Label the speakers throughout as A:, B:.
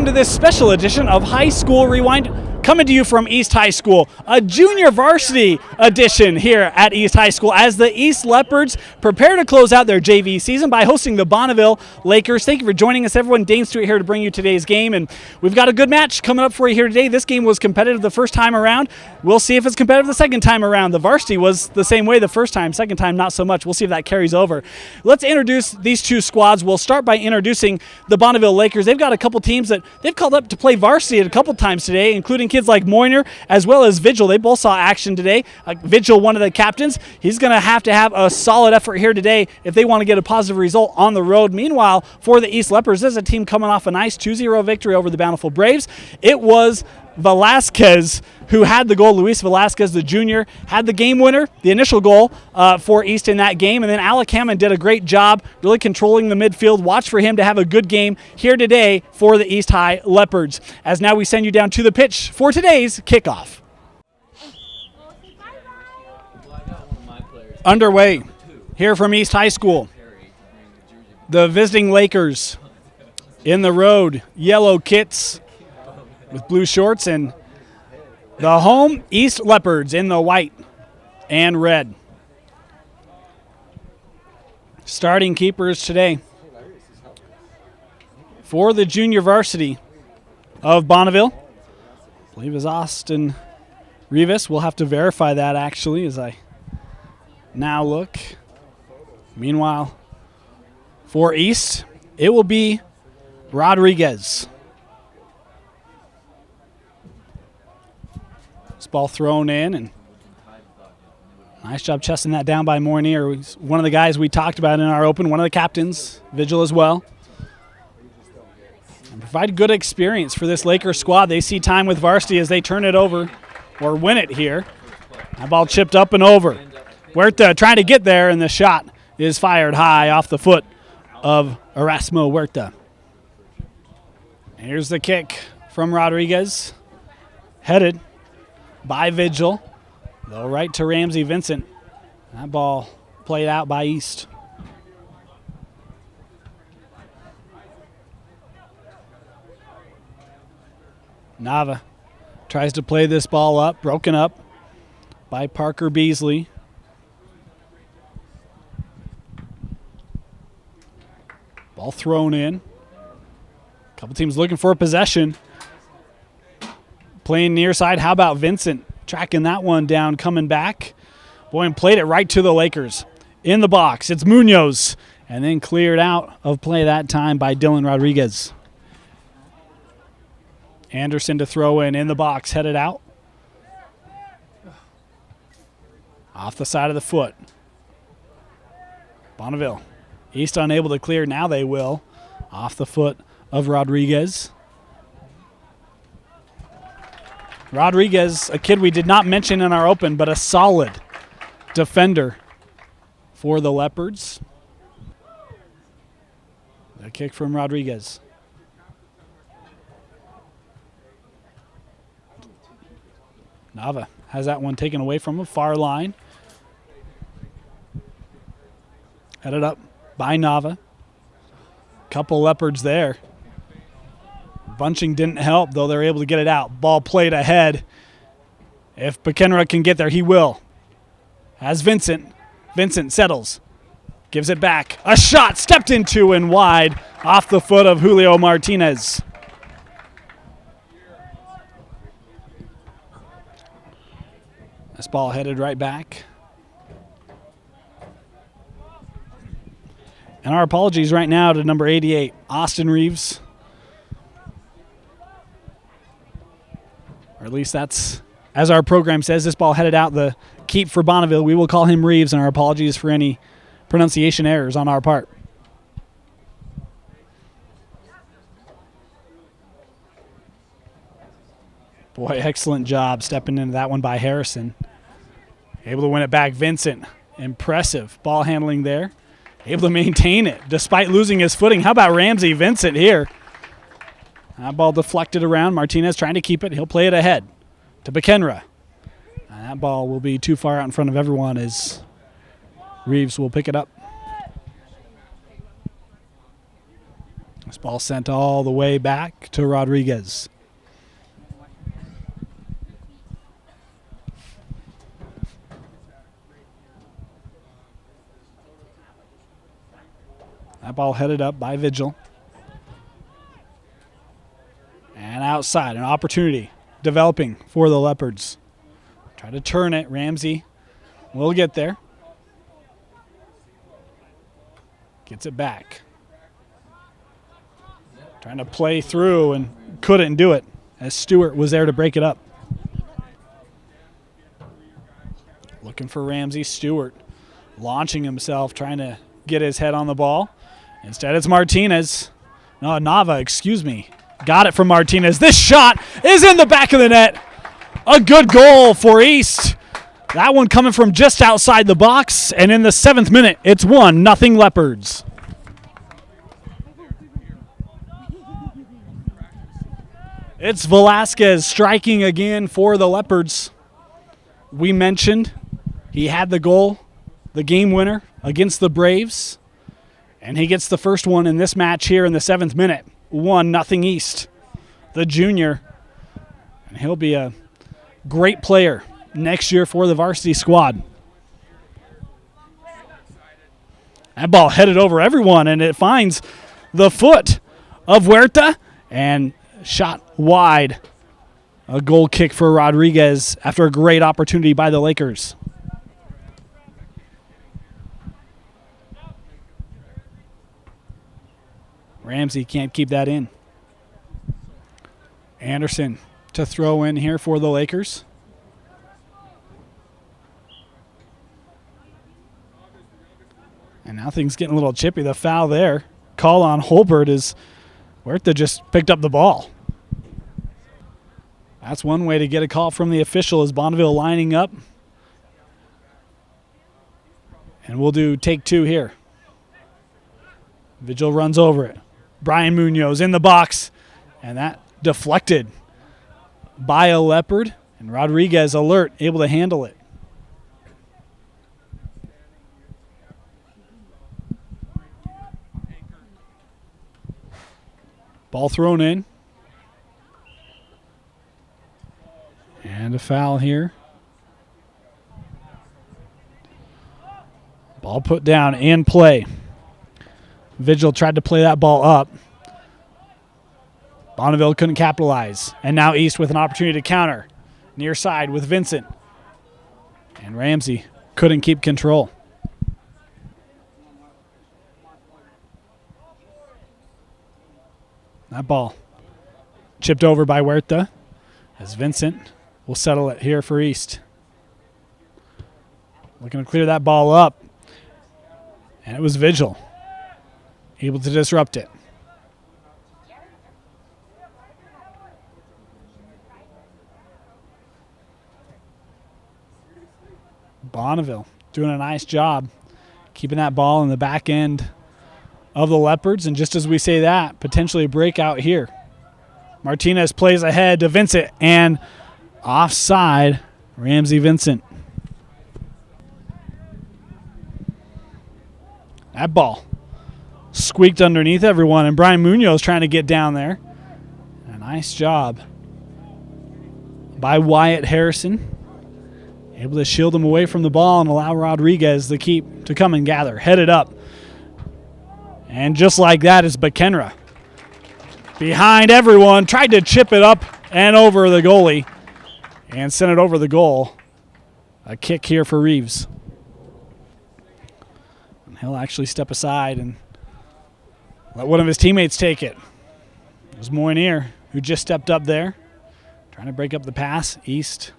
A: welcome to this special edition of High School Rewind, coming to you from East High School, a junior varsity edition here at East High School as the East Leopards prepare to close out their JV season by hosting the Bonneville Lakers. Thank you for joining us, everyone. Dane Stewart here to bring you today's game, and we've got a good match coming up for you here today. This game was competitive the first time around. We'll see if it's competitive the second time around. The varsity was the same way the first time, second time not so much. We'll see if that carries over. Let's introduce these two squads. We'll start by introducing the Bonneville Lakers. They've got a couple teams that they've called up to play varsity a couple times today, including kids like Moyner as well as Vigil. They both saw action today. Vigil, one of the captains, he's going to have a solid effort here today if they want to get a positive result on the road. Meanwhile, for the East Leopards, this is a team coming off a nice 2-0 victory over the Bountiful Braves. It was Velasquez who had the goal. Luis Velasquez, the junior, had the game winner, the initial goal for East in that game. And then Alec Hammond did a great job really controlling the midfield. Watch for him to have a good game here today for the East High Leopards. As now we send you down to the pitch for today's kickoff. Underway here from East High School. The visiting Lakers in the road, yellow kits with blue shorts, and the home East Leopards in the white and red. Starting keepers today for the junior varsity of Bonneville, I believe is Austin Rivas. We'll have to verify that actually as I now look. Meanwhile, for East, it will be Rodriguez. This ball thrown in, and nice job chesting that down by Moynier. He's one of the guys we talked about in our open, one of the captains, Vigil as well. And provide good experience for this Lakers squad. They see time with varsity as they turn it over or win it here. That ball chipped up and over. Huerta trying to get there, and the shot is fired high off the foot of Erasmo Huerta. And here's the kick from Rodriguez, headed by Vigil, though right to Ramsey Vincent. That ball played out by East. Nava tries to play this ball up, broken up by Parker Beasley. Ball thrown in. A couple teams looking for a possession. Playing near side. How about Vincent tracking that one down, coming back. Boy, and played it right to the Lakers. In the box, it's Munoz. And then cleared out of play that time by Dylan Rodriguez. Anderson to throw in the box, headed out. Off the side of the foot. Bonneville. East unable to clear. Now they will. Off the foot of Rodriguez. Rodriguez, a kid we did not mention in our open, but a solid defender for the Leopards. A kick from Rodriguez. Nava has that one taken away from him, far line. Headed up by Nava. Couple Leopards there. Bunching didn't help, though they're able to get it out. Ball played ahead. If McKenra can get there, he will. Has Vincent. Vincent settles. Gives it back. A shot stepped into and wide off the foot of Julio Martinez. This ball headed right back. And our apologies right now to number 88, Austin Reeves. Or at least that's, as our program says, this ball headed out the keep for Bonneville. We will call him Reeves, and our apologies for any pronunciation errors on our part. Boy, excellent job stepping into that one by Harrison. Able to win it back. Vincent, impressive ball handling there. Able to maintain it despite losing his footing. How about Ramsey Vincent here? That ball deflected around. Martinez trying to keep it. He'll play it ahead to McKenra. And that ball will be too far out in front of everyone as Reeves will pick it up. This ball sent all the way back to Rodriguez. That ball headed up by Vigil. And outside, an opportunity developing for the Leopards. Try to turn it. Ramsey will get there. Gets it back. Trying to play through and couldn't do it as Stewart was there to break it up. Looking for Ramsey. Stewart launching himself, trying to get his head on the ball. Instead, it's Martinez. No, Nava, excuse me. Got it from Martinez. This shot is in the back of the net. A good goal for East. That one coming from just outside the box. And in the 7th minute, it's 1-0 Leopards. It's Velasquez striking again for the Leopards. We mentioned he had the goal, the game winner against the Braves. And he gets the first one in this match here in the 7th minute. 1-0 East. The junior. And he'll be a great player next year for the varsity squad. That ball headed over everyone, and it finds the foot of Huerta and shot wide. A goal kick for Rodriguez after a great opportunity by the Lakers. Ramsey can't keep that in. Anderson to throw in here for the Lakers. And now things getting a little chippy. The foul there. Call on Holbert is Huerta just picked up the ball. That's one way to get a call from the official is Bonneville lining up. And we'll do take 2 here. Vigil runs over it. Brian Munoz in the box. And that deflected by a Leopard. And Rodriguez alert, able to handle it. Ball thrown in. And a foul here. Ball put down in play. Vigil tried to play that ball up. Bonneville couldn't capitalize. And now East with an opportunity to counter. Near side with Vincent. And Ramsey couldn't keep control. That ball chipped over by Huerta as Vincent will settle it here for East. Looking to clear that ball up. And it was Vigil able to disrupt it. Bonneville doing a nice job keeping that ball in the back end of the Leopards. And just as we say that, potentially a breakout here. Martinez plays ahead to Vincent and offside, Ramsey Vincent. That ball squeaked underneath everyone, and Brian Munoz trying to get down there. A nice job by Wyatt Harrison. Able to shield him away from the ball and allow Rodriguez to come and gather. Headed up. And just like that is Bekenra. Behind everyone, tried to chip it up and over the goalie. And sent it over the goal. A kick here for Reeves. And he'll actually step aside and let one of his teammates take it. It was Moynier who just stepped up there. Trying to break up the pass. East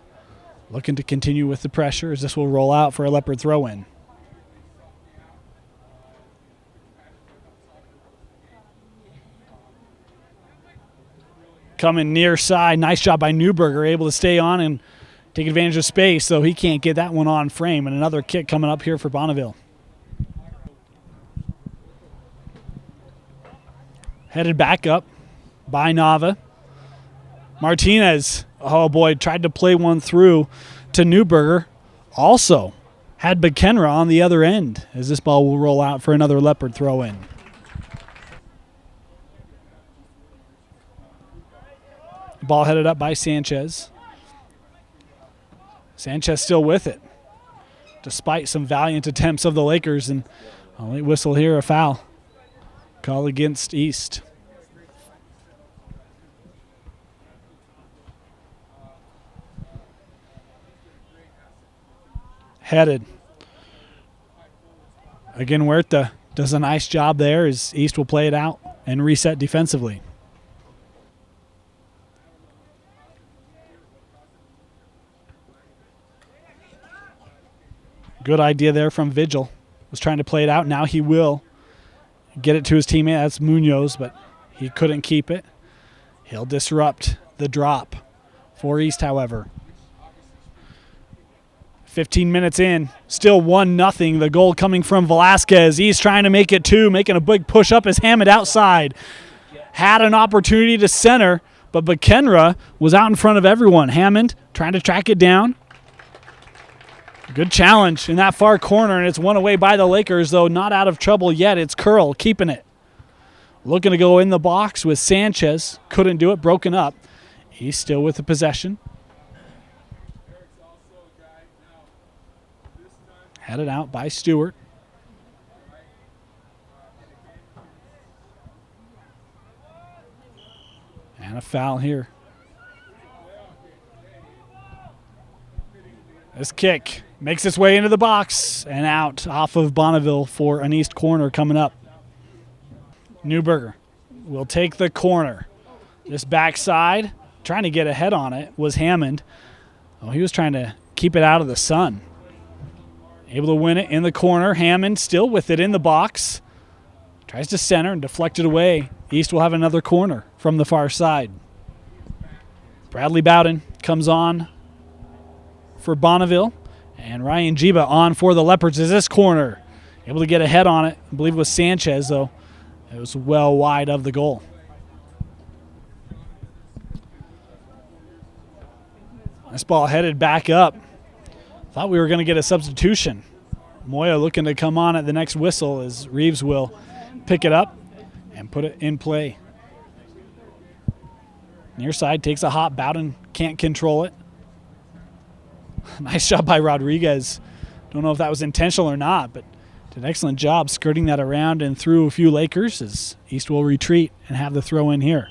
A: looking to continue with the pressure as this will roll out for a Leopard throw-in. Coming near side. Nice job by Newberger. Able to stay on and take advantage of space, so he can't get that one on frame. And another kick coming up here for Bonneville. Headed back up by Nava. Martinez, oh boy, tried to play one through to Newberger. Also had Bekenra on the other end as this ball will roll out for another Leopard throw-in. Ball headed up by Sanchez. Sanchez still with it, despite some valiant attempts of the Lakers, and a late whistle here, a foul call against East. Headed. Again, Huerta does a nice job there as East will play it out and reset defensively. Good idea there from Vigil. Was trying to play it out. Now he will get it to his teammate. That's Munoz, but he couldn't keep it. He'll disrupt the drop for East, however. 15 minutes in, still 1-0. The goal coming from Velasquez. East trying to make it 2, making a big push up as Hammond outside. Had an opportunity to center, but McKenra was out in front of everyone. Hammond trying to track it down. Good challenge in that far corner, and it's won away by the Lakers, though not out of trouble yet. It's Curl keeping it. Looking to go in the box with Sanchez. Couldn't do it, broken up. He's still with the possession. Headed out by Stewart. And a foul here. This kick makes its way into the box and out off of Bonneville for an East corner coming up. Newberger will take the corner. This backside, trying to get ahead on it, was Hammond. Oh, he was trying to keep it out of the sun. Able to win it in the corner. Hammond still with it in the box. Tries to center and deflect it away. East will have another corner from the far side. Bradley Bowden comes on for Bonneville. And Ryan Jiba on for the Leopards is this corner. Able to get ahead on it. I believe it was Sanchez, though. It was well wide of the goal. This ball headed back up. Thought we were going to get a substitution. Moya looking to come on at the next whistle as Reeves will pick it up and put it in play. Near side takes a hop. Bowden can't control it. Nice job by Rodriguez. Don't know if that was intentional or not, but did an excellent job skirting that around and through a few Lakers as East will retreat and have the throw in here.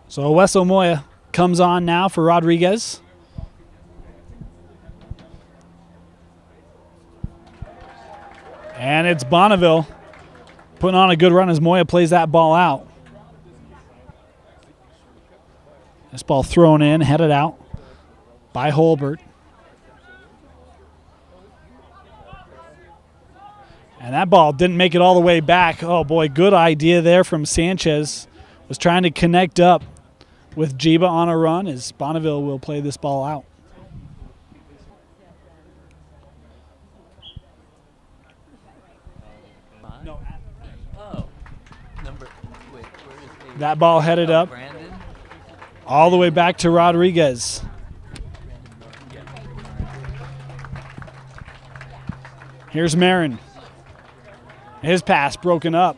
A: So Wessel Moya comes on now for Rodriguez. And it's Bonneville putting on a good run as Moya plays that ball out. This ball thrown in, headed out by Holbert. And that ball didn't make it all the way back. Oh, boy, good idea there from Sanchez. Was trying to connect up with Jiba on a run as Bonneville will play this ball out. That ball headed up all the way back to Rodriguez. Here's Marin. His pass broken up.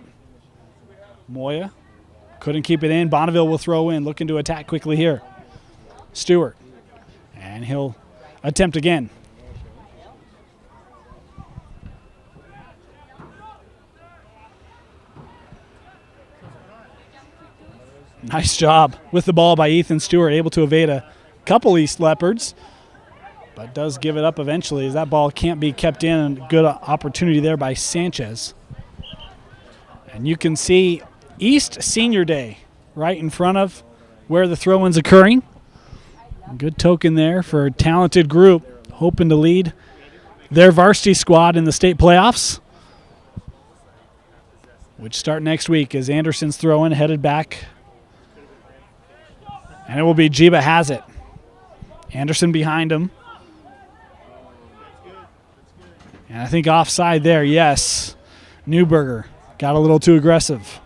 A: Moya couldn't keep it in. Bonneville will throw in, looking to attack quickly here. Stewart. And he'll attempt again. Nice job with the ball by Ethan Stewart, able to evade a couple East Leopards, but does give it up eventually as that ball can't be kept in. Good opportunity there by Sanchez. And you can see East Senior Day right in front of where the throw-in's occurring. Good token there for a talented group hoping to lead their varsity squad in the state playoffs, which start next week as Anderson's throw-in headed back. And it will be Jiba has it. Anderson behind him. And I think offside there, yes. Newberger got a little too aggressive.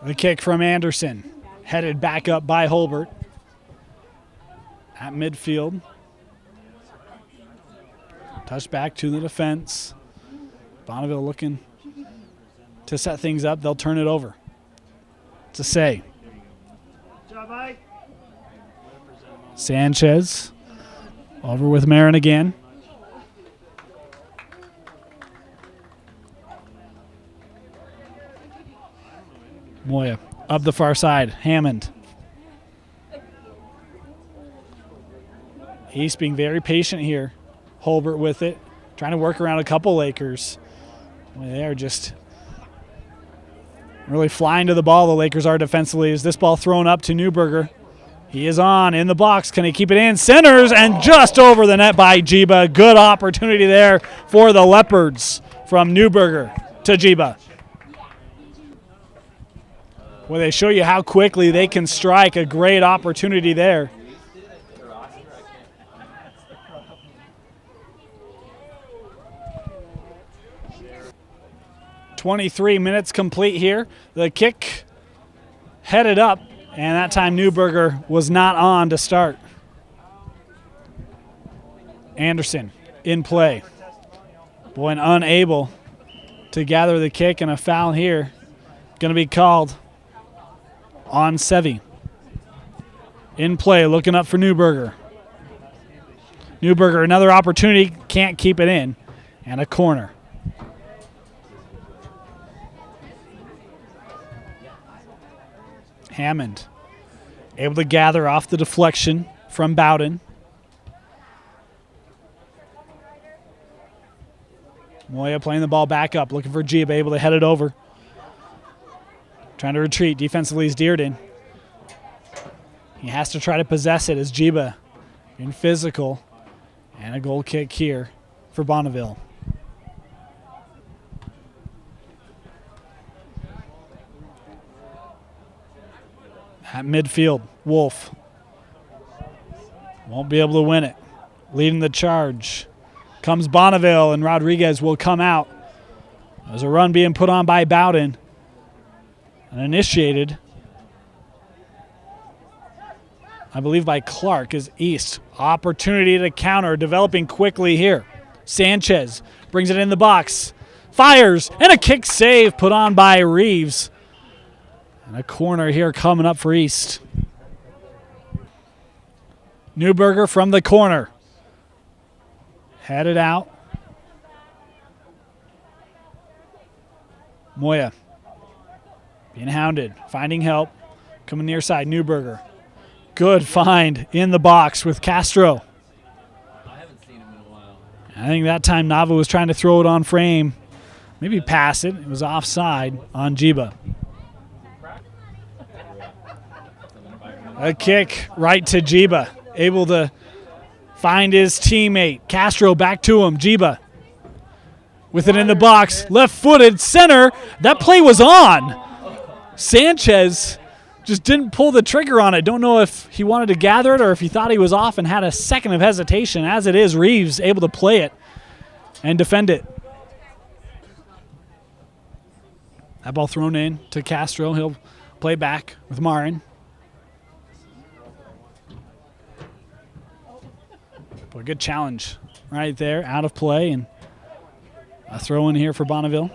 A: The kick from Anderson. Headed back up by Holbert. At midfield. Touch back to the defense. Bonneville looking to set things up. They'll turn it over. to say. Sanchez over with Marin again. Moya up the far side. Hammond. East being very patient here. Holbert with it. Trying to work around a couple Lakers. They are just really flying to the ball, the Lakers are defensively. Is this ball thrown up to Newberger? He is on in the box. Can he keep it in? Centers and just over the net by Jiba. Good opportunity there for the Leopards from Newberger to Jiba. Well, they show you how quickly they can strike. A great opportunity there. .23 minutes complete here. The kick headed up, and that time Newberger was not on to start. Anderson in play. Boyne unable to gather the kick, and a foul here going to be called on Sevi. In play, looking up for Newberger. Newberger, another opportunity, can't keep it in, and a corner. Hammond able to gather off the deflection from Bowden. Moya playing the ball back up, looking for Jiba, able to head it over. Trying to retreat. Defensively is Dearden. He has to try to possess it as Jiba in physical. And a goal kick here for Bonneville. At midfield, Wolf won't be able to win it. Leading the charge comes Bonneville, and Rodriguez will come out. There's a run being put on by Bowden and initiated, I believe, by Clark as East. Opportunity to counter, developing quickly here. Sanchez brings it in the box, fires, and a kick save put on by Reeves. And a corner here coming up for East. Newberger from the corner. Headed out. Moya being hounded, finding help. Coming near side, Newberger. Good find in the box with Castro.
B: I haven't seen him in a while.
A: I think that time Nava was trying to throw it on frame. Maybe pass it. It was offside on Jiba. A kick right to Jiba. Able to find his teammate. Castro back to him. Jiba with it in the box. Left-footed center. That play was on. Sanchez just didn't pull the trigger on it. Don't know if he wanted to gather it or if he thought he was off and had a second of hesitation. As it is, Reeves able to play it and defend it. That ball thrown in to Castro. He'll play back with Marin. A good challenge right there, out of play, and a throw in here for Bonneville.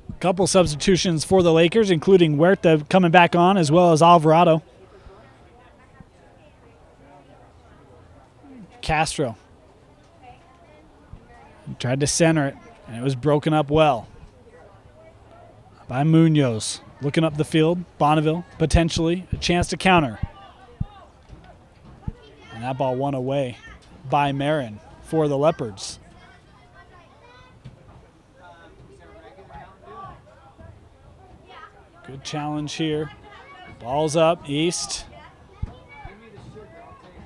A: A couple substitutions for the Lakers, including Huerta coming back on, as well as Alvarado. Castro tried to center it, and it was broken up well by Munoz. Looking up the field, Bonneville potentially a chance to counter. And that ball won away by Marin for the Leopards. Good challenge here. Ball's up, East.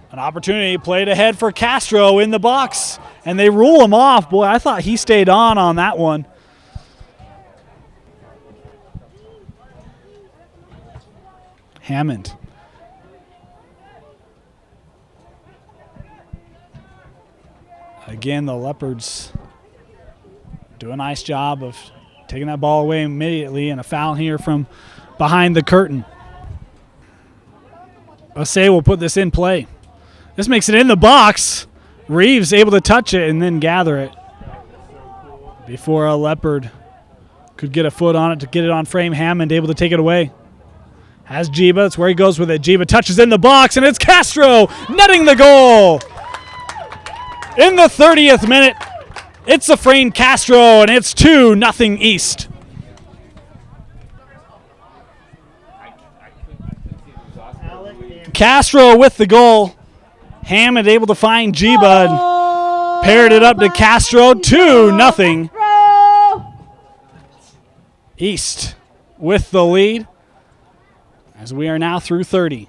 A: An opportunity played ahead for Castro in the box, and they rule him off. Boy, I thought he stayed on that one. Hammond. Again, the Leopards do a nice job of taking that ball away immediately, and a foul here from behind the curtain. Osei will put this in play. This makes it in the box. Reeves able to touch it and then gather it before a Leopard Could get a foot on it to get it on frame. Hammond able to take it away. Has Jiba. That's where he goes with it. Jiba touches in the box, and it's Castro netting the goal. In the 30th minute, it's a frame Castro, and it's 2-0 East. Castro with the goal. Hammond able to find Jiba and paired it up to Castro. 2-0 East with the lead as we are now through 30.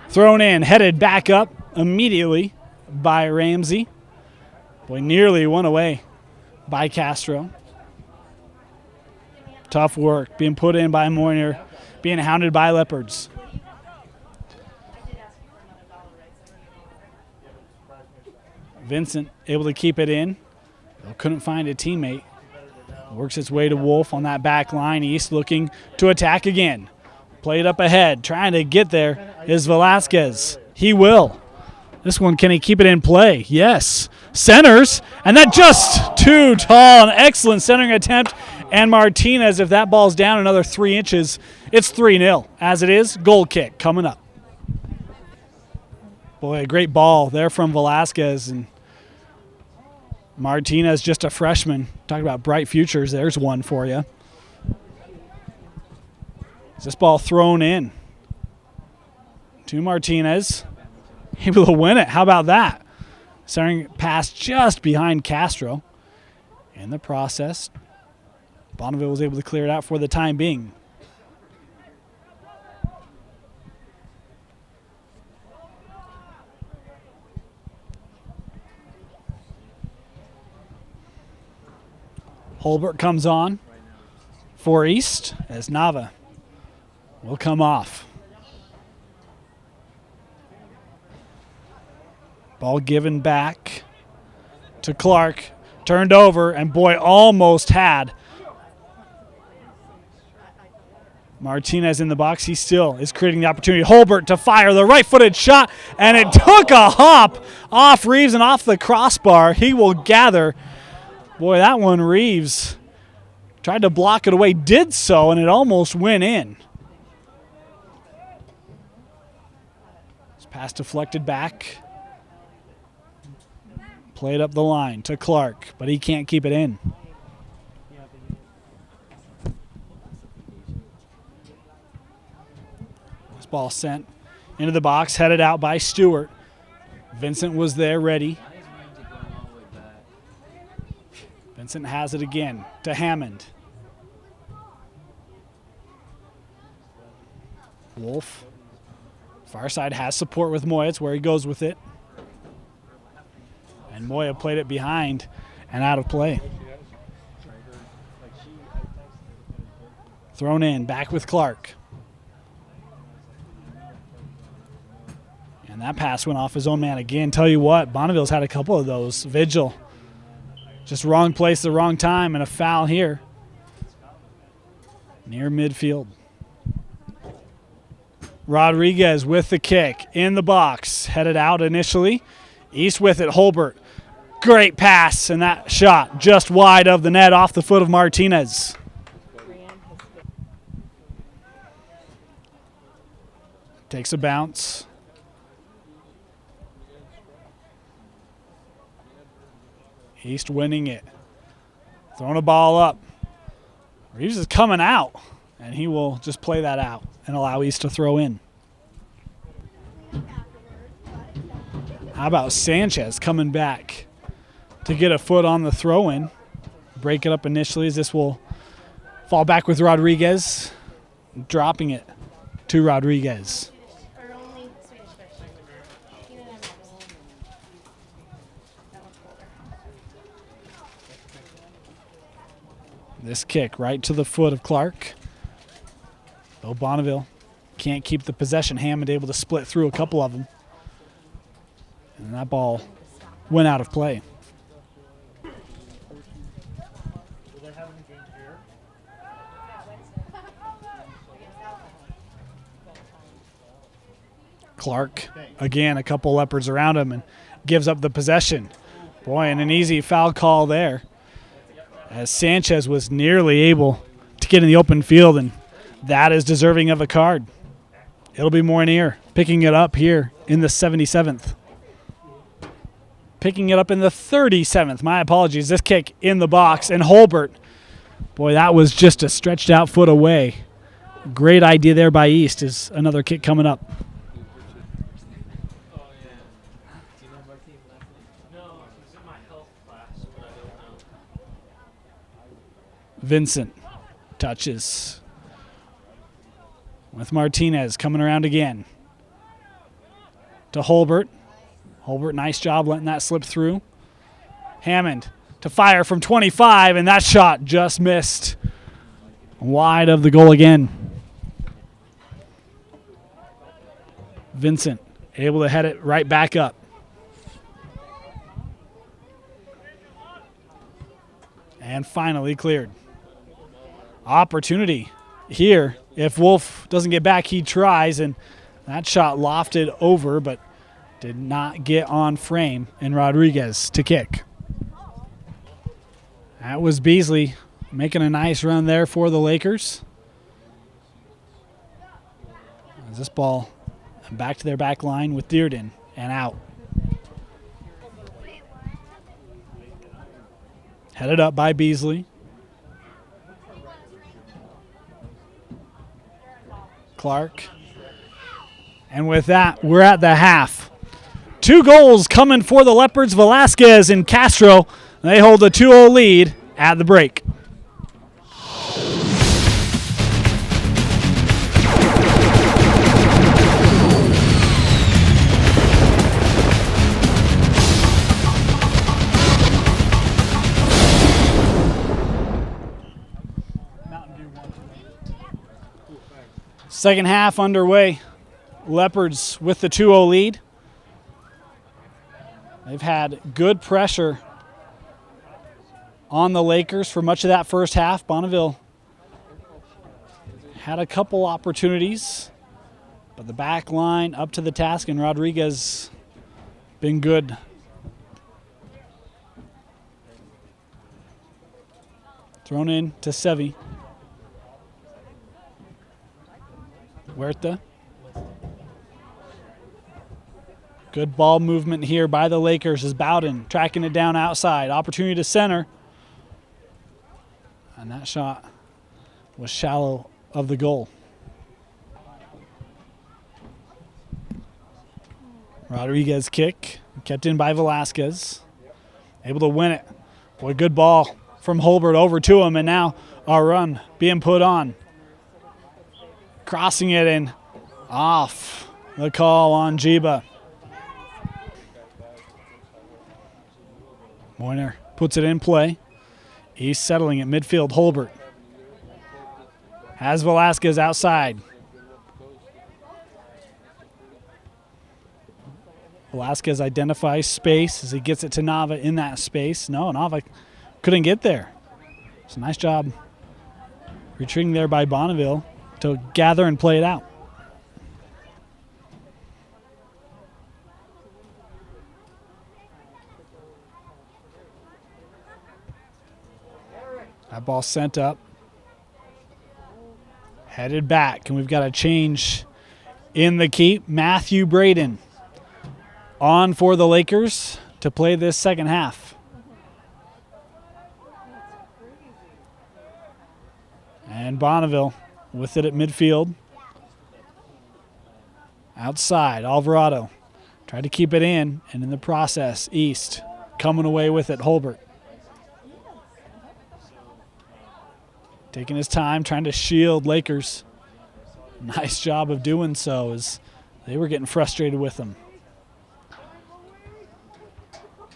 A: Thrown in, headed back up immediately by Ramsey. Boy, nearly won away by Castro. Tough work being put in by Moynier, being hounded by Leopards. Vincent able to keep it in. Couldn't find a teammate. Works its way to Wolf on that back line. East looking to attack again. Played up ahead. Trying to get there is Velasquez. He will. This one, can he keep it in play? Yes. Centers, and that just too tall. An excellent centering attempt. And Martinez, if that ball's down another 3 inches, it's 3-0. As it is, goal kick coming up. Boy, a great ball there from Velasquez. And Martinez, just a freshman. Talk about bright futures. There's one for you. This ball thrown in to Martinez. Able to win it. How about that? Centering pass just behind Castro. In the process, Bonneville was able to clear it out for the time being. Holbert comes on for East as Nava will come off. Ball given back to Clark. Turned over, and boy, almost had Martinez in the box. He still is creating the opportunity. Holbert to fire the right-footed shot, and it took a hop off Reeves and off the crossbar. He will gather. Boy, that one, Reeves tried to block it away, did so, and it almost went in. This pass deflected back. Played up the line to Clark, but he can't keep it in. This ball sent into the box, headed out by Stewart. Vincent was there ready. Vincent has it again to Hammond. Wolf. Far side has support with Moya. It's where he goes with it. And Moya played it behind and out of play. Thrown in, back with Clark. And that pass went off his own man again. Tell you what, Bonneville's had a couple of those. Vigil. Just wrong place, the wrong time, and a foul here. Near midfield. Rodriguez with the kick in the box. Headed out initially. East with it, Holbert. Great pass, and that shot just wide of the net off the foot of Martinez. Takes a bounce. East winning it. Throwing a ball up. Reeves is coming out, and he will just play that out and allow East to throw in. How about Sanchez coming back to get a foot on the throw-in? Break it up initially as this will fall back with Rodriguez. Dropping it to Rodriguez. This kick right to the foot of Clark. Though Bonneville can't keep the possession. Hammond able to split through a couple of them. And that ball went out of play. Clark, again, a couple Leopards around him and gives up the possession. Boy, and an easy foul call there, as Sanchez was nearly able to get in the open field, and that is deserving of a card. It'll be Moynier picking it up here in the 77th. Picking it up in the 37th. My apologies. This kick in the box, and Holbert. Boy, that was just a stretched out foot away. Great idea there by East. Is another kick coming up. Vincent touches with Martinez coming around again to Holbert. Holbert, nice job letting that slip through. Hammond to fire from 25, and that shot just missed. Wide of the goal again. Vincent able to head it right back up. And finally cleared. Opportunity here. If Wolf doesn't get back, he tries, and that shot lofted over, but did not get on frame, and Rodriguez to kick. That was Beasley making a nice run there for the Lakers. This ball back to their back line with Dearden and out. Headed up by Beasley. Clark. And with that, we're at the half. 2 goals coming for the Leopards. Velasquez and Castro. They hold a 2-0 lead at the break. Second half underway. Leopards with the 2-0 lead. They've had good pressure on the Lakers for much of that first half. Bonneville had a couple opportunities, but the back line up to the task, and Rodriguez been good. Thrown in to Sevi. Huerta. Good ball movement here by the Lakers as Bowden tracking it down outside. Opportunity to center. And that shot was shallow of the goal. Rodriguez kick. Kept in by Velasquez. Able to win it. Boy, good ball from Holbert over to him, and now a run being put on. Crossing it in off the call on Jiba. Moynier puts it in play. He's settling at midfield. Holbert has Velasquez outside. Velasquez identifies space as he gets it to Nava in that space. No, Nava couldn't get there. It's a nice job retreating there by Bonneville to gather and play it out. That ball sent up. Headed back, and we've got a change in the keep. Matthew Braden on for the Lakers to play this second half. And Bonneville with it at midfield. Outside, Alvarado tried to keep it in, and in the process, East coming away with it. Holbert taking his time, trying to shield Lakers. Nice job of doing so as they were getting frustrated with him.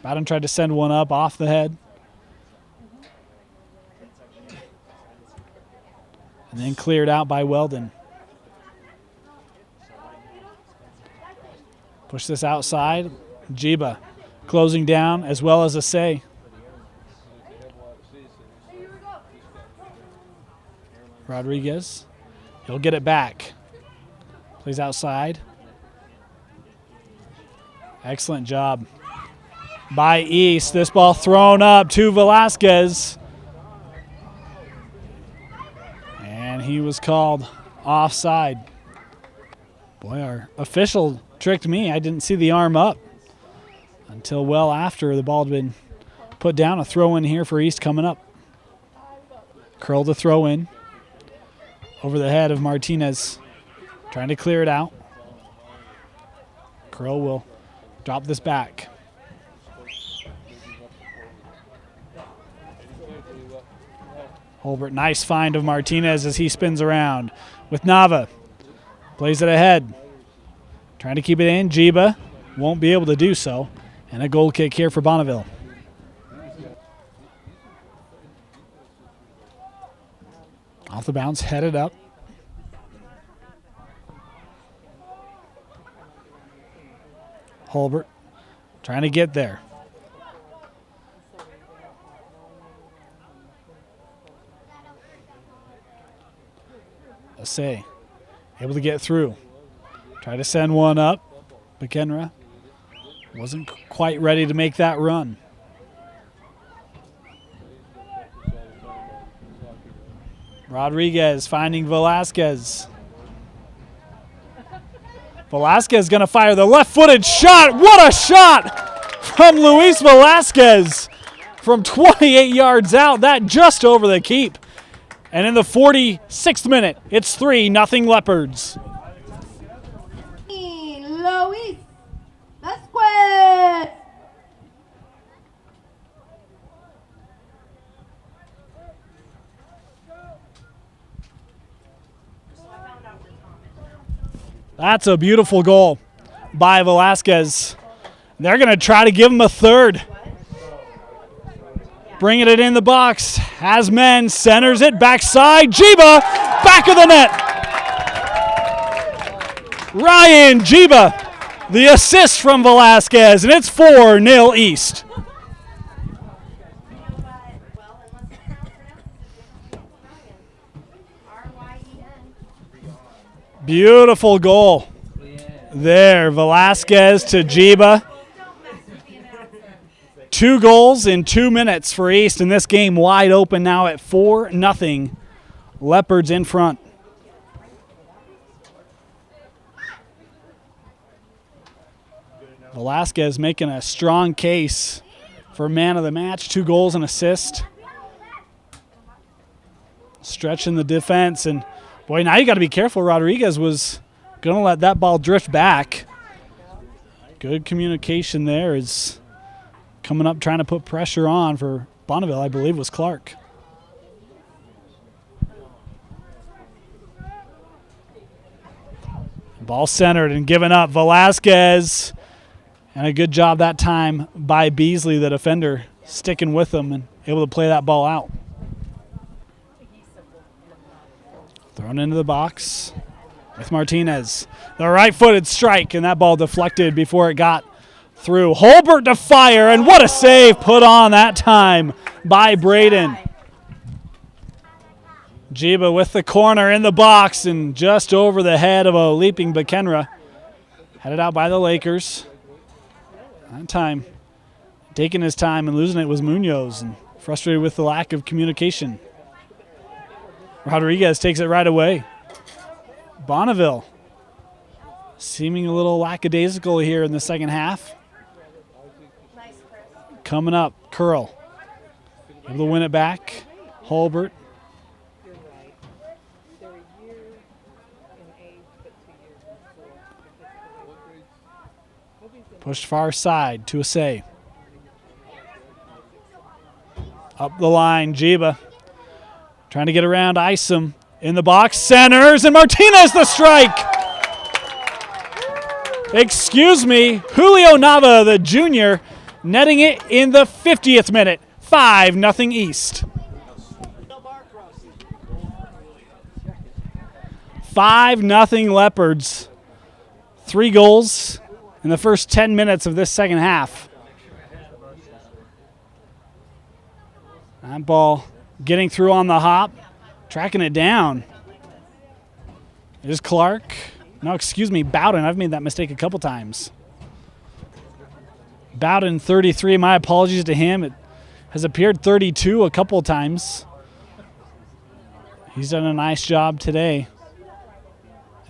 A: Bowden tried to send one up off the head. And then cleared out by Weldon. Push this outside. Jiba closing down as well as Asay. Rodriguez. He'll get it back. Plays outside. Excellent job by East. This ball thrown up to Velasquez. And he was called offside. Boy, our official tricked me. I didn't see the arm up until well after the ball had been put down. A throw in here for East coming up. Curl the throw in over the head of Martinez. Trying to clear it out. Curl will drop this back. Holbert, nice find of Martinez as he spins around with Nava. Plays it ahead. Trying to keep it in. Jiba won't be able to do so. And a goal kick here for Bonneville. Off the bounce, headed up. Holbert trying to get there. Asay able to get through. Try to send one up. McHenry wasn't quite ready to make that run. Rodriguez finding Velasquez. Velasquez going to fire the left-footed shot. What a shot from Luis Velasquez from 28 yards out. That just over the keep. And in the 46th minute, it's 3-0 Leopards.
C: Luis Velasquez.
A: That's a beautiful goal by Velasquez. They're going to try to give him a third. Bringing it in the box. Has men. Centers it. Backside. Jiba. Back of the net. Ryan Jiba. The assist from Velasquez. And it's 4-0 East. Beautiful goal there. Velasquez to Jiba. 2 goals in 2 minutes for East, and this game wide open now at 4-0. Leopards in front. Velasquez making a strong case for man of the match. 2 goals and assist. Stretching the defense, and boy, now you got to be careful. Rodriguez was going to let that ball drift back. Good communication there is coming up, trying to put pressure on for Bonneville, I believe was Clark. Ball centered and given up. Velasquez, and a good job that time by Beasley, the defender, sticking with him and able to play that ball out. Thrown into the box with Martinez. The right-footed strike, and that ball deflected before it got through. Holbert to fire, and what a save put on that time by Braden. Jiba with the corner in the box and just over the head of a leaping McHenry. Headed out by the Lakers. That time, taking his time and losing it was Munoz, and frustrated with the lack of communication. Rodriguez takes it right away. Bonneville seeming a little lackadaisical here in the second half. Coming up, Curl. Able to win it back. Holbert. Pushed far side to Asay. Up the line, Jiba. Trying to get around Isom in the box. Centers, and Martinez the strike. Excuse me, Julio Nava, the junior, netting it in the 50th minute. 5-0 East. 5-0 Leopards. 3 goals in the first 10 minutes of this second half. That ball getting through on the hop, tracking it down. It is Clark. No, excuse me, Bowden. I've made that mistake a couple times. Bowden 33. My apologies to him. It has appeared 32 a couple times. He's done a nice job today.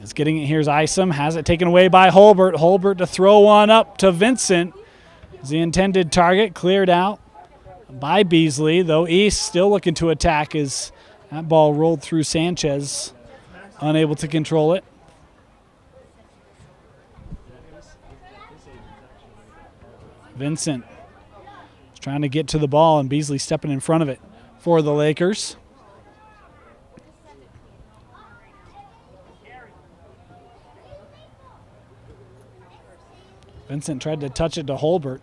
A: Is getting it. Here's Isom. Has it taken away by Holbert. Holbert to throw one up to Vincent. Is the intended target cleared out by Beasley, though East still looking to attack as that ball rolled through Sanchez. Unable to control it. Vincent is trying to get to the ball, and Beasley stepping in front of it for the Lakers. Vincent tried to touch it to Holbert.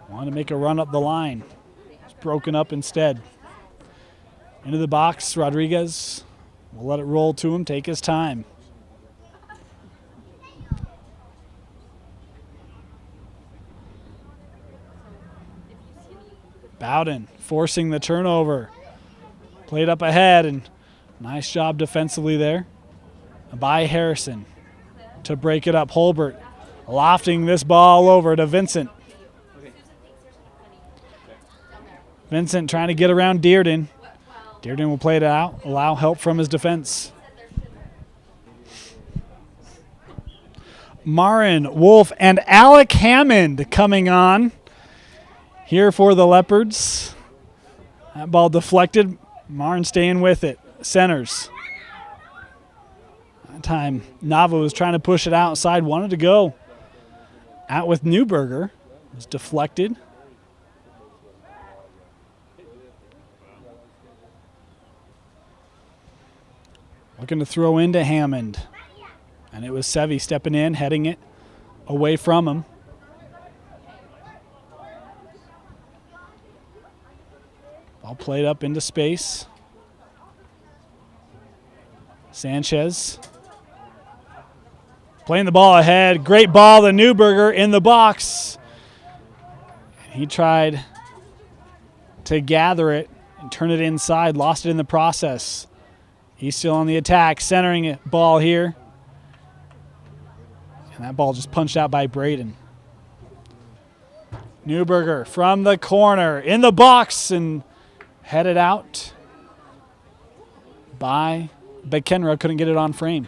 A: Wanted to make a run up the line. It's broken up instead. Into the box, Rodriguez will let it roll to him, take his time. Bowden forcing the turnover. Played up ahead, and nice job defensively there by Harrison to break it up. Holbert lofting this ball over to Vincent. Vincent trying to get around Dearden. Dearden will play it out, allow help from his defense. Marin, Wolf, and Alec Hammond coming on here for the Leopards. That ball deflected. Marin staying with it. Centers. That time, Nava was trying to push it outside, wanted to go out with Newberger. It was deflected. Looking to throw into Hammond. And it was Sevi stepping in, heading it away from him. Ball played up into space. Sanchez playing the ball ahead. Great ball to Newberger in the box. He tried to gather it and turn it inside. Lost it in the process. He's still on the attack, centering it ball here. And that ball just punched out by Braden. Newberger from the corner in the box and headed out by Bekenra. Couldn't get it on frame.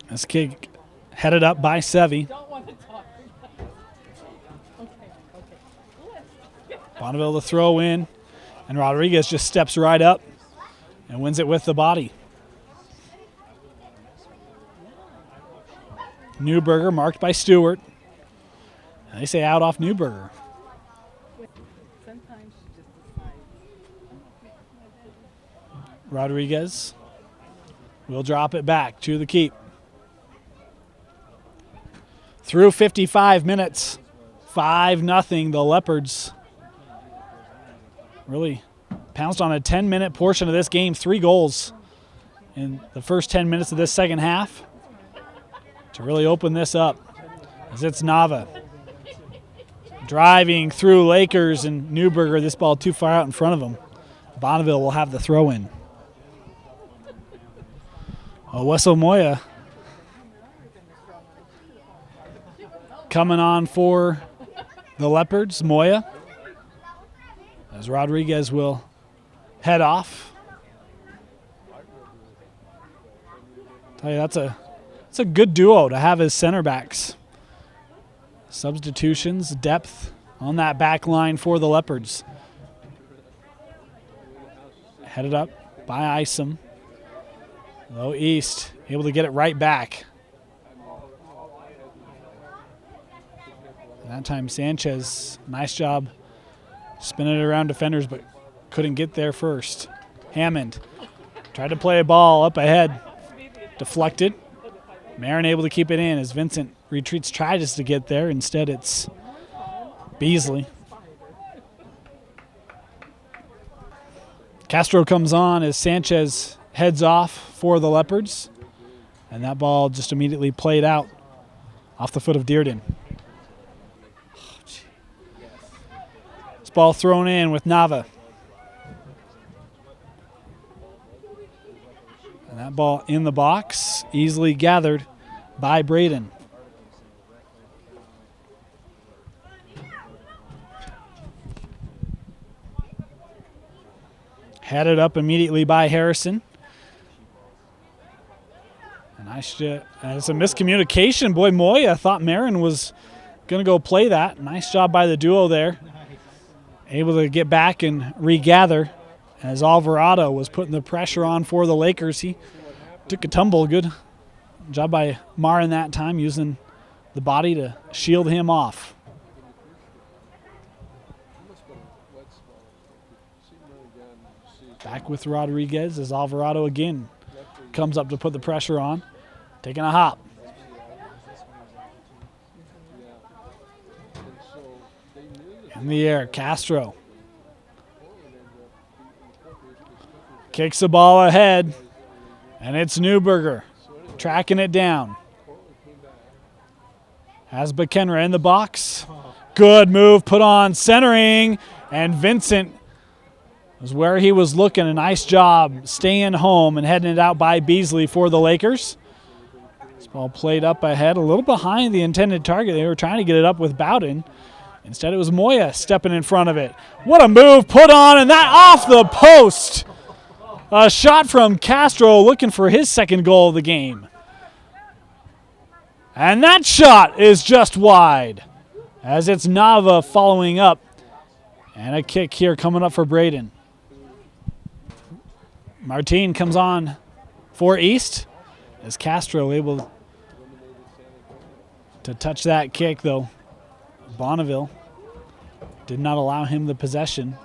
A: This kick headed up by Sevi. Bonneville to throw in, and Rodriguez just steps right up and wins it with the body. Newberger marked by Stewart. And they say out off Newberger. Rodriguez will drop it back to the keep. Through 55 minutes, 5-0, the Leopards really pounced on a 10-minute portion of this game. 3 goals in the first 10 minutes of this second half to really open this up. As it's Nava driving through Lakers and Newberger. This ball too far out in front of him. Bonneville will have the throw in. Wessel Moya coming on for the Leopards. Moya, as Rodriguez will head off. Tell you, that's a good duo to have as center backs. Substitutions, depth on that back line for the Leopards. Headed up by Isom. Low East, able to get it right back. And that time Sanchez, nice job spinning it around defenders, but couldn't get there first. Hammond tried to play a ball up ahead. Deflected. Marin able to keep it in as Vincent retreats, tries to get there. Instead, it's Beasley. Castro comes on as Sanchez heads off for the Leopards. And that ball just immediately played out off the foot of Dearden. This ball thrown in with Nava. And that ball in the box, easily gathered by Braden. Headed up immediately by Harrison. Nice. It's a miscommunication. Boy, Moya thought Marin was going to go play that. Nice job by the duo there. Able to get back and regather as Alvarado was putting the pressure on for the Lakers. He took a tumble. Good job by Marin that time, using the body to shield him off. Back with Rodriguez as Alvarado again comes up to put the pressure on. Taking a hop. In the air, Castro. Kicks the ball ahead, and it's Newberger tracking it down. Has McKenra in the box. Good move put on, centering, and Vincent was where he was looking. A nice job staying home and heading it out by Beasley for the Lakers. This ball played up ahead, a little behind the intended target. They were trying to get it up with Bowden. Instead, it was Moya stepping in front of it. What a move put on, and that off the post. A shot from Castro looking for his second goal of the game. And that shot is just wide as it's Nava following up. And a kick here coming up for Braden. Martin comes on for East as Castro able to touch that kick, though. Bonneville did not allow him the possession,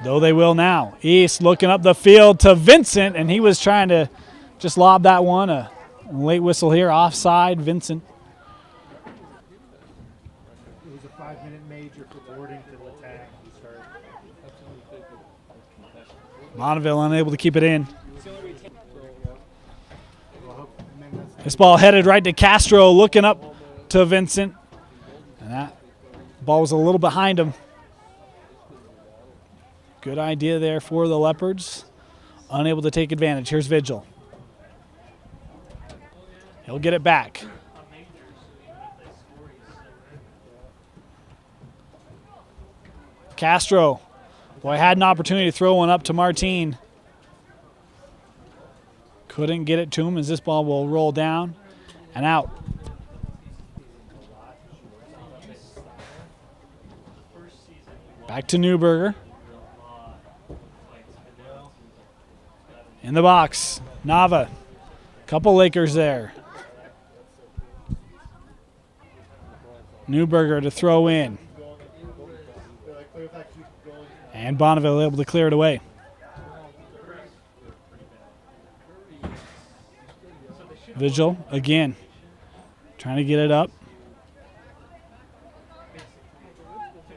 A: though they will now. East looking up the field to Vincent, and he was trying to just lob that one. A late whistle here, offside, Vincent.
C: It was a 5-minute major for boarding to attack.
A: Bonneville unable to keep it in. This ball headed right to Castro, looking up to Vincent. And that ball was a little behind him. Good idea there for the Leopards. Unable to take advantage. Here's Vigil. He'll get it back. Castro. Boy, had an opportunity to throw one up to Martin. Couldn't get it to him as this ball will roll down and out. Back to Newberger. In the box, Nava. Couple Lakers there. Newberger to throw in. And Bonneville able to clear it away. Vigil again, trying to get it up.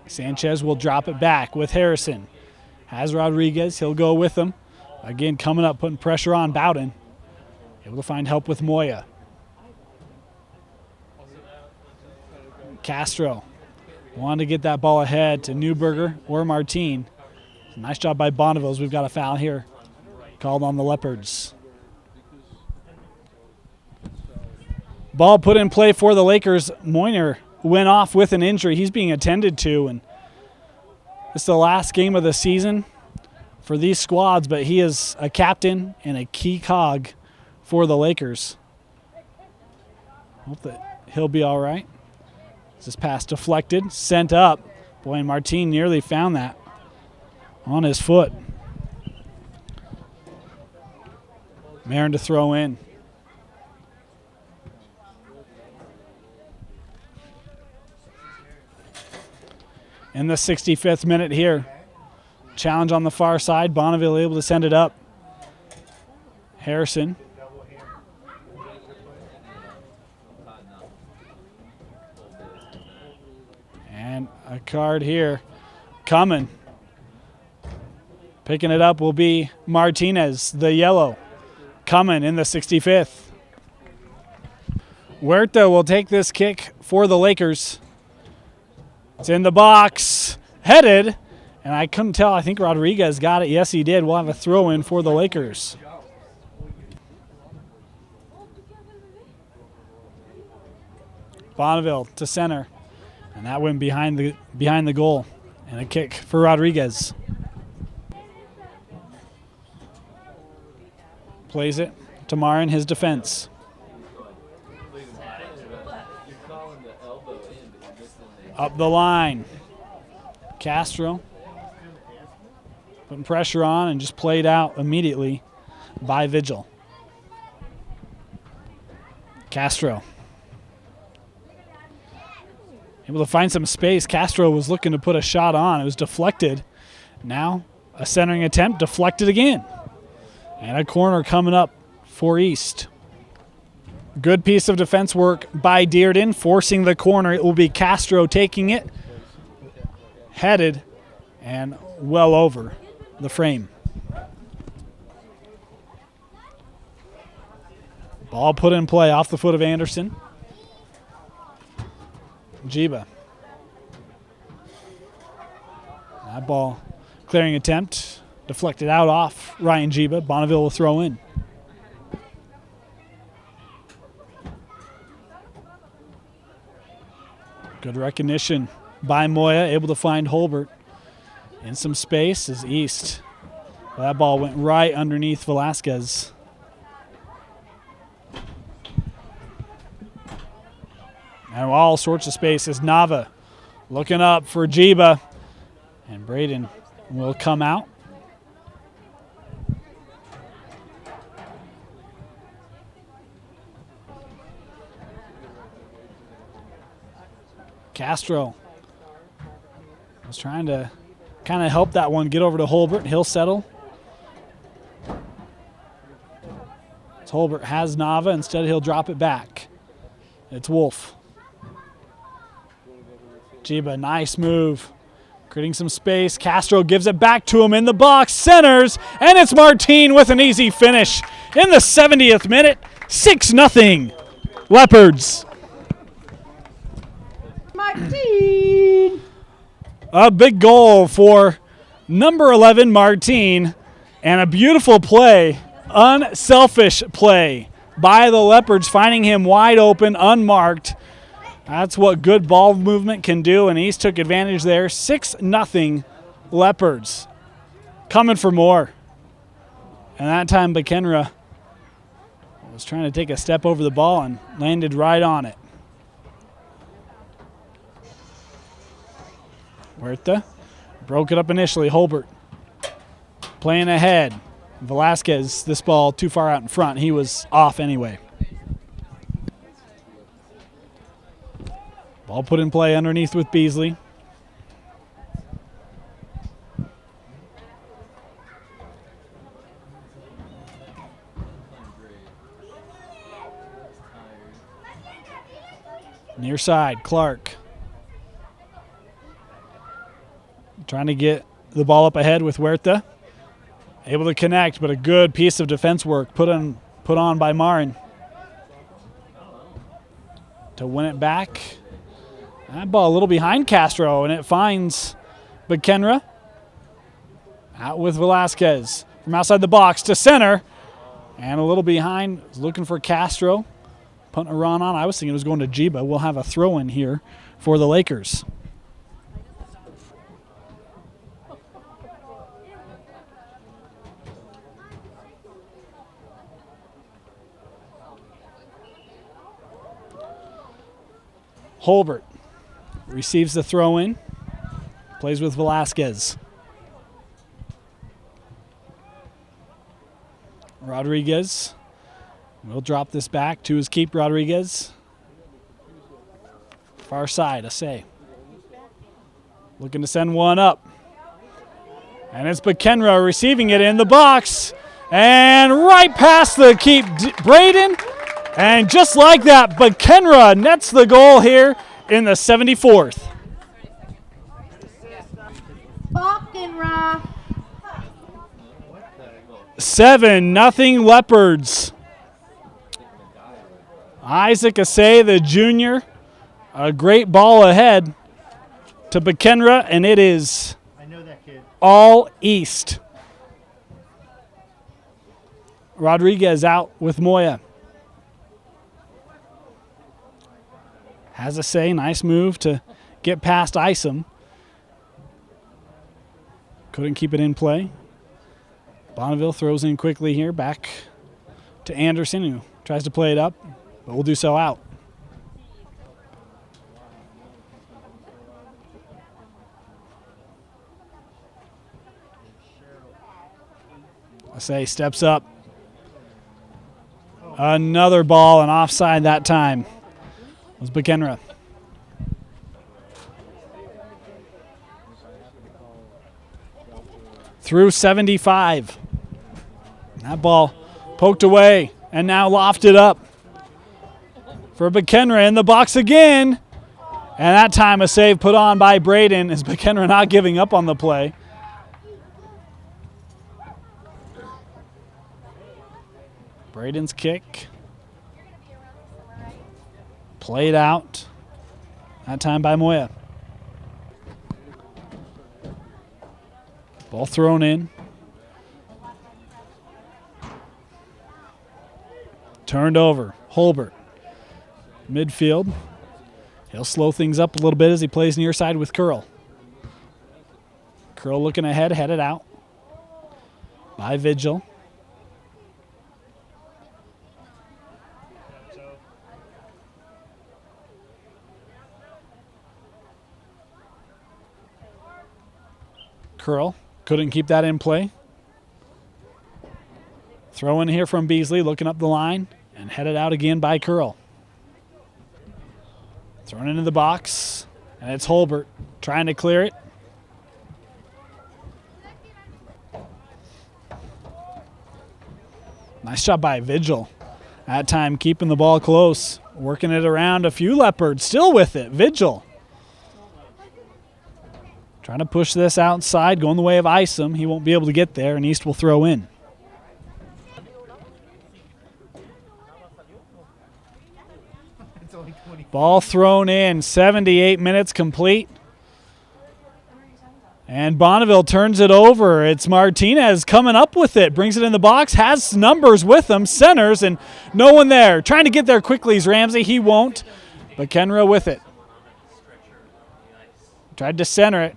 A: Sanchez will drop it back with Harrison. Has Rodriguez, he'll go with him. Again, coming up, putting pressure on Bowden. Able to find help with Moya. Castro wanted to get that ball ahead to Newberger or Martin. Nice job by Bonneville. We've got a foul here called on the Leopards. Ball put in play for the Lakers. Moyner went off with an injury. He's being attended to, and it's the last game of the season for these squads, but he is a captain and a key cog for the Lakers. Hope that he'll be all right. This pass deflected, sent up. Boy, and Martin nearly found that on his foot. Marin to throw in. In the 65th minute here. Challenge on the far side. Bonneville able to send it up. Harrison. And a card here coming. Picking it up will be Martinez, the yellow. Coming in the 65th. Huerta will take this kick for the Lakers. It's in the box, headed, and I couldn't tell. I think Rodriguez got it. Yes, he did. We'll have a throw in for the Lakers. Bonneville to center. And that went behind the goal. And a kick for Rodriguez. Plays it to Marin, his defense. Up the line. Castro putting pressure on and just played out immediately by Vigil. Castro able to find some space. Castro was looking to put a shot on. It was deflected. Now a centering attempt, deflected again. And a corner coming up for East. Good piece of defense work by Dearden, forcing the corner. It will be Castro taking it. Headed and well over the frame. Ball put in play off the foot of Anderson. Jiba. That ball clearing attempt. Deflected out off Ryan Jiba. Bonneville will throw in. Good recognition by Moya. Able to find Holbert in some space as East. Well, that ball went right underneath Velasquez. And all sorts of spaces. Nava looking up for Jiba. And Braden will come out. Castro was trying to kind of help that one get over to Holbert. He'll settle. As Holbert has Nava. Instead, he'll drop it back. It's Wolf. Jiba, nice move. Creating some space. Castro gives it back to him in the box. Centers, and it's Martin with an easy finish in the 70th minute. 6-0 Leopards.
D: Martin.
A: A big goal for number 11, Martin, and a beautiful play, unselfish play by the Leopards, finding him wide open, unmarked. That's what good ball movement can do, and East took advantage there. 6-0 Leopards. Coming for more. And that time McKenra was trying to take a step over the ball and landed right on it. Huerta broke it up initially. Holbert playing ahead. Velasquez, this ball too far out in front. He was off anyway. Ball put in play underneath with Beasley. Near side, Clark. Trying to get the ball up ahead with Huerta. Able to connect, but a good piece of defense work put on by Marin. To win it back. That ball a little behind Castro, and it finds McKenra. Out with Velasquez. From outside the box to center. And a little behind, looking for Castro. Putting a run on. I was thinking it was going to Jiba. We'll have a throw in here for the Lakers. Holbert receives the throw in. Plays with Velasquez. Rodriguez will drop this back to his keep. Rodriguez. Far side, Assay. Looking to send one up. And it's McKenra receiving it in the box. And right past the keep, Braden. And just like that, McKenra nets the goal here in the 74th. 7-0 Leopards. Isaac Assay, the junior, a great ball ahead to McKenra, and it is all East. Rodriguez out with Moya. has a say. Nice move to get past Isom. Couldn't keep it in play. Bonneville throws in quickly here, back to Anderson, who tries to play it up, but will do so out. Say steps up. Another ball and offside that time. It was McHenry. Through 75. That ball poked away and now lofted up for McHenry in the box again. And that time a save put on by Braden as McHenry not giving up on the play. Braden's kick. Played out. That time by Moya. Ball thrown in. Turned over. Holbert. Midfield. He'll slow things up a little bit as he plays near side with Curl. Curl looking ahead, headed out by Vigil. Curl couldn't keep that in play. Throw in here from Beasley, looking up the line, and headed out again by Curl. Thrown into the box, and it's Holbert trying to clear it. Nice job by Vigil. That time keeping the ball close, working it around a few Leopards, still with it. Vigil trying to push this outside, going the way of Isom. He won't be able to get there, and East will throw in. Ball thrown in, 78 minutes complete. And Bonneville turns it over. It's Martinez coming up with it, brings it in the box, has numbers with him, centers, and no one there. Trying to get there quickly is Ramsey. He won't, but Kenra with it. Tried to center it.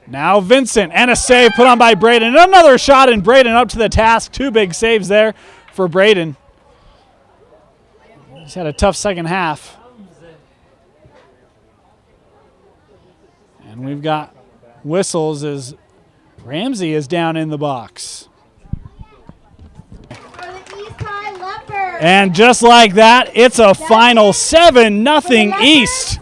A: Now Vincent, and a save put on by Braden. And another shot, and Braden up to the task. Two big saves there for Braden. He's had a tough second half. And we've got whistles as Ramsey is down in the box.
D: For the East High Leopards.
A: And just like that, it's a final 7-0 East.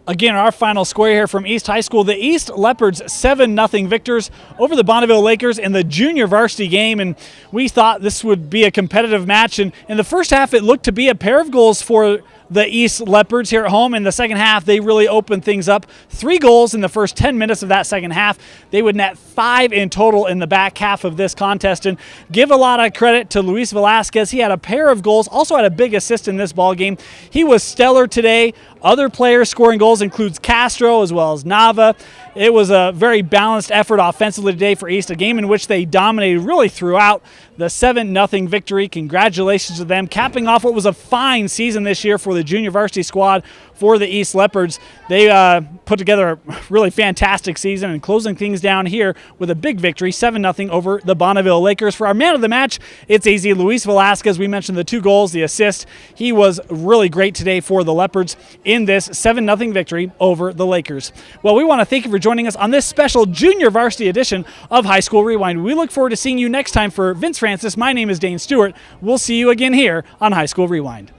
A: Again, our final score here from East High School. The East Leopards 7-0 victors over the Bonneville Lakers in the junior varsity game. And we thought this would be a competitive match. And in the first half, it looked to be a pair of goals for the East Leopards here at home. In the second half, they really opened things up. 3 goals in the first 10 minutes of that second half. They would net 5 in total in the back half of this contest. And give a lot of credit to Luis Velasquez. He had a pair of goals, also had a big assist in this ball game. He was stellar today. Other players scoring goals includes Castro as well as Nava. It was a very balanced effort offensively today for East, a game in which they dominated really throughout. The 7-0 victory. Congratulations to them, capping off what was a fine season this year for the junior varsity squad for the East Leopards. They put together a really fantastic season and closing things down here with a big victory, 7-0 over the Bonneville Lakers. For our man of the match, it's easy. Luis Velasquez, we mentioned the 2 goals, the assist. He was really great today for the Leopards in this 7-0 victory over the Lakers. Well, we want to thank you for joining us on this special junior varsity edition of High School Rewind. We look forward to seeing you next time. For Vince Francis, my name is Dane Stewart. We'll see you again here on High School Rewind.